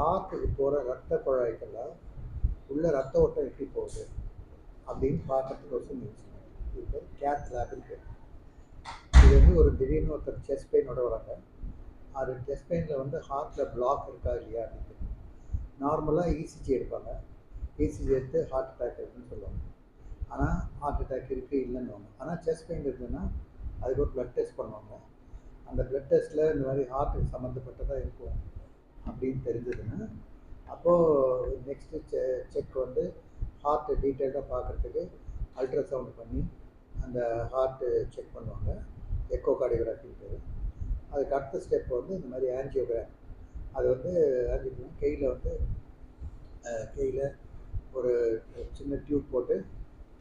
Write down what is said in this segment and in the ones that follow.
ஹார்ட்டுக்கு போகிற ரத்த குழாய்க்கெல்லாம் உள்ள ரத்த ஓட்டம் எப்படி போகுது அப்படின்னு பார்க்கறதுக்கு இது கேத் லேப்னு பேர். இது வந்து ஒரு திடீர்னு ஒருத்தர் செஸ்ட் பெயினோட வராங்க. அது செஸ்ட் பெயினில் வந்து ஹார்ட்டில் பிளாக் இருக்கா இல்லையா அப்படின்னு. நார்மலாக இசிஜி எடுப்பாங்க. இசிஜி எடுத்து ஹார்ட் அட்டாக் இருக்குன்னு சொல்லுவாங்க. ஆனால் ஹார்ட் அட்டாக் இருக்குது இல்லைன்னு. ஆனால் செஸ்ட் பெயின் இருக்குதுன்னா அதுக்கு ஒரு ப்ளட் டெஸ்ட் பண்ணுவாங்க. அந்த ப்ளட் டெஸ்ட்டில் இந்த மாதிரி ஹார்ட்டுக்கு சம்மந்தப்பட்டதாக இருக்கும் அப்படின்னு தெரிஞ்சதுன்னா அப்போது நெக்ஸ்ட்டு செக் வந்து ஹார்ட்டு டீட்டெயில்டாக பார்க்குறதுக்கு அல்ட்ராசவுண்ட் பண்ணி அந்த ஹார்ட்டு செக் பண்ணுவாங்க. எக்கோ கார்டியோகிராஃபி பேர். அதுக்கு அடுத்த ஸ்டெப் வந்து இந்த மாதிரி ஆன்ஜியோகிராம். அது வந்து ஆன்ஜியோகிராம் கையில் ஒரு சின்ன டியூப் போட்டு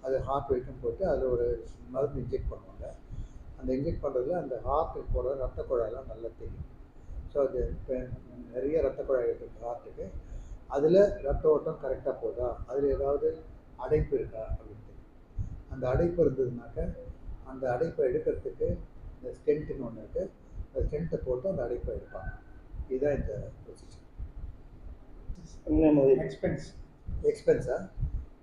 அது ஹார்ட் வரைக்கும் போட்டு அதில் ஒரு மருந்து இன்ஜெக்ட் பண்ணுவாங்க. அந்த இன்ஜெக்ட் பண்ணுறதுல அந்த ஹார்ட்டுக்கு போகிற ரத்த குழாயெல்லாம் நல்லா தெரியும். ஸோ அது இப்போ நிறைய ரத்த குழாய் இருக்குது ஹார்ட்டுக்கு. அதில் ரத்த ஓட்டம் கரெக்டாக போகுதா, அதில் ஏதாவது அடைப்பு இருக்கா அப்படின்னு தெரியும். அந்த அடைப்பு இருந்ததுனாக்க அந்த அடைப்பை எடுக்கிறதுக்கு இந்த ஸ்டென்ட்டுன்னு ஒன்று இருக்குது. அந்த ஸ்டென்ட்டை போட்டு அந்த அடைப்பை எடுப்பாங்க. இதுதான் இந்த ப்ரொசீஜர். எக்ஸ்பென்ஸா?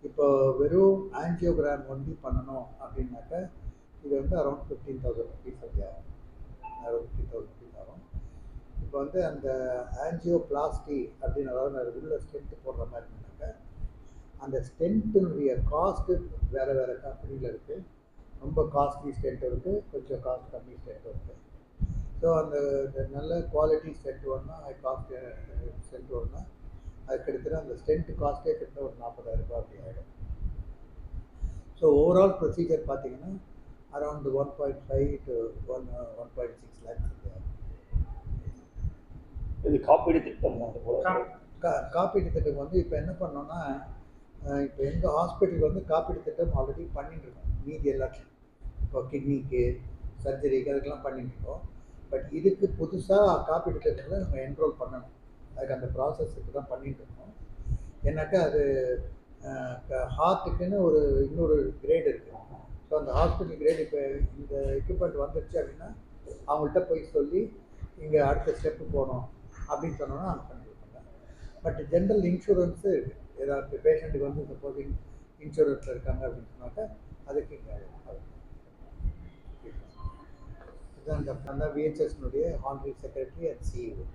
இப்போ வெறும் ஆன்ஜியோகிராம் ஒன்லி பண்ணணும் அப்படின்னாக்க இது வந்து அரௌண்ட் 15,000 rupees ஆகும். அரௌண்ட் 15,000 rupees ஆகும். இப்போ வந்து அந்த ஆன்ஜியோபிளாஸ்டி அப்படின்னு, அதாவது அது உள்ள ஸ்டென்ட் போடுற மாதிரி இருந்தாக்க அந்த ஸ்டென்ட்டுடைய காஸ்ட்டு வேறு வேறு கம்பெனியில் இருக்குது. ரொம்ப காஸ்ட்லி ஸ்டென்ட் இருக்குது, கொஞ்சம் காஸ்ட் கம்மி ஸ்டென்ட் இருக்குது. ஸோ அந்த நல்ல குவாலிட்டி ஸ்டென்ட் வேணும்னா காஸ்ட் ஸ்டென்ட் வேணும்னா அது கிட்டத்தட்ட அந்த ஸ்டென்ட் காஸ்ட்டே கிட்ட ஒரு 40,000 ரூபாய் அப்படி ஆகிடும். ஸோ ஓவரால் ப்ரொசீஜர் பார்த்தீங்கன்னா அரௌண்ட் 1.5 to 1.6 lakhs. இது காப்பீடு திட்டம். காப்பீடு திட்டம் வந்து இப்போ என்ன பண்ணோம்னா, இப்போ எங்கள் ஹாஸ்பிட்டலுக்கு வந்து காப்பீடு திட்டம் ஆல்ரெடி பண்ணிட்டு இருக்கோம். மீதி எல்லாத்தையும் இப்போ கிட்னிக்கு சர்ஜரிக்கு அதுக்கெல்லாம் பண்ணிட்டு இருக்கோம். பட் இதுக்கு புதுசாக காப்பீடு திட்டத்தில் நம்ம என்ரோல் பண்ணணும். அதுக்கு அந்த ப்ராசஸுக்கு தான் பண்ணிட்டு இருக்கோம். ஏன்னாக்கா அது ஹார்ட்டுக்குன்னு இன்னொரு கிரேடு இருக்குது. ஸோ அந்த ஹாஸ்பிட்டல் கிரேடு இப்போ இந்த எக்யூப்மெண்ட் வந்துடுச்சு அப்படின்னா அவங்கள்ட்ட போய் சொல்லி இங்கே அடுத்த ஸ்டெப்பு போகணும் அப்படின்னு சொன்னோன்னா அவங்க பண்ணி கொடுப்பாங்க. பட் ஜென்ரல் இன்சூரன்ஸு இருக்குது. ஏதாவது பேஷண்ட்டுக்கு வந்து சப்போஸிங் இன்சூரன்ஸில் இருக்காங்க அப்படின்னு சொன்னாக்கா அதுக்கு இங்கே இதுதான் இந்த விஹெச்எஸ்னுடைய ஹானரரி செக்ரட்டரி அண்ட் சிஇஓ.